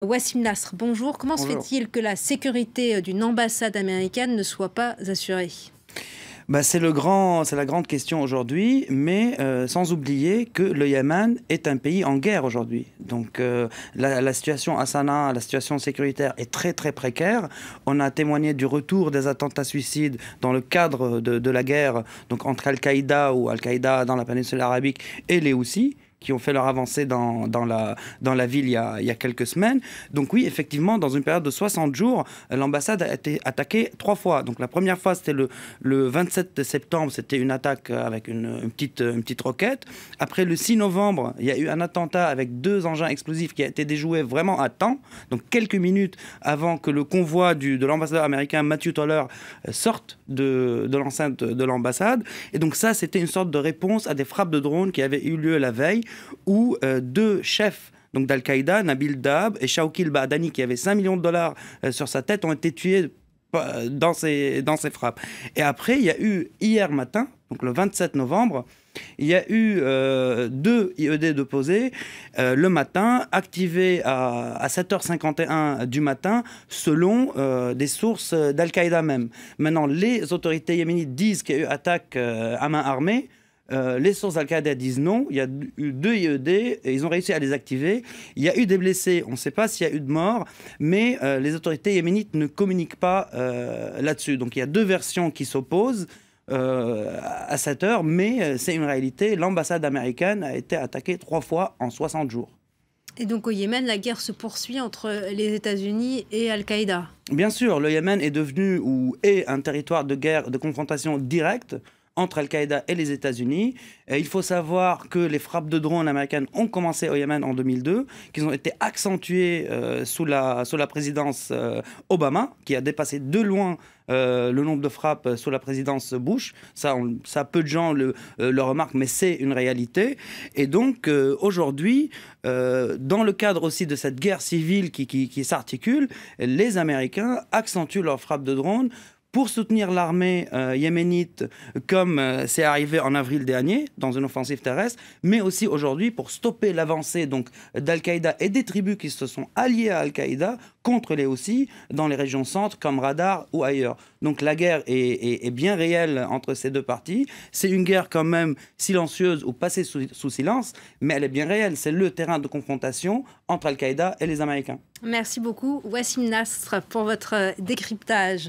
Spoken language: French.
Wassim Nasr, bonjour. Comment se Bonjour. fait-il que la sécurité d'une ambassade américaine ne soit pas assurée? Bah, c'est la grande question aujourd'hui, mais sans oublier que le Yémen est un pays en guerre aujourd'hui. Donc la situation à Sanaa, la situation sécuritaire est très très précaire. On a témoigné du retour des attentats suicides dans le cadre de la guerre donc entre Al-Qaïda ou Al-Qaïda dans la péninsule arabique et les Houthis, qui ont fait leur avancée dans la ville il y a quelques semaines. Donc oui, effectivement, dans une période de 60 jours, l'ambassade a été attaquée 3 fois. Donc la première fois, c'était le 27 septembre, c'était une attaque avec une petite roquette. Après, le 6 novembre, il y a eu un attentat avec 2 engins explosifs qui a été déjoué vraiment à temps, donc quelques minutes avant que le convoi de l'ambassadeur américain Matthew Toller sorte de l'enceinte de l'ambassade. Et donc ça, c'était une sorte de réponse à des frappes de drones qui avaient eu lieu la veille, où 2 chefs donc d'Al-Qaïda, Nabil Dahab et Shawkil Baadani, qui avaient 5 millions de dollars sur sa tête, ont été tués dans ces frappes. Et après, il y a eu hier matin, donc le 27 novembre, il y a eu 2 IED déposés le matin, activés à 7h51 du matin, selon des sources d'Al-Qaïda même. Maintenant, les autorités yéménites disent qu'il y a eu attaque à main armée. Les sources Al-Qaïda disent non. Il y a eu 2 IED et ils ont réussi à les activer. Il y a eu des blessés. On ne sait pas s'il y a eu de morts, mais les autorités yéménites ne communiquent pas là-dessus. Donc il y a 2 versions qui s'opposent à cette heure, mais c'est une réalité. L'ambassade américaine a été attaquée 3 fois en 60 jours. Et donc au Yémen, la guerre se poursuit entre les États-Unis et Al-Qaïda. Bien sûr, le Yémen est devenu ou est un territoire de guerre, de confrontation directe entre Al-Qaïda et les États-Unis. Il faut savoir que les frappes de drones américaines ont commencé au Yémen en 2002, qu'ils ont été accentuées sous la présidence Obama, qui a dépassé de loin le nombre de frappes sous la présidence Bush. Ça, peu de gens le remarquent, mais c'est une réalité. Et donc, aujourd'hui, dans le cadre aussi de cette guerre civile qui s'articule, les Américains accentuent leurs frappes de drones pour soutenir l'armée yéménite, comme c'est arrivé en avril dernier, dans une offensive terrestre, mais aussi aujourd'hui pour stopper l'avancée d'Al-Qaïda et des tribus qui se sont alliées à Al-Qaïda contre les Houthis dans les régions centres comme Radar ou ailleurs. Donc la guerre est bien réelle entre ces 2 parties. C'est une guerre quand même silencieuse ou passée sous silence, mais elle est bien réelle. C'est le terrain de confrontation entre Al-Qaïda et les Américains. Merci beaucoup, Wassim Nasr, pour votre décryptage.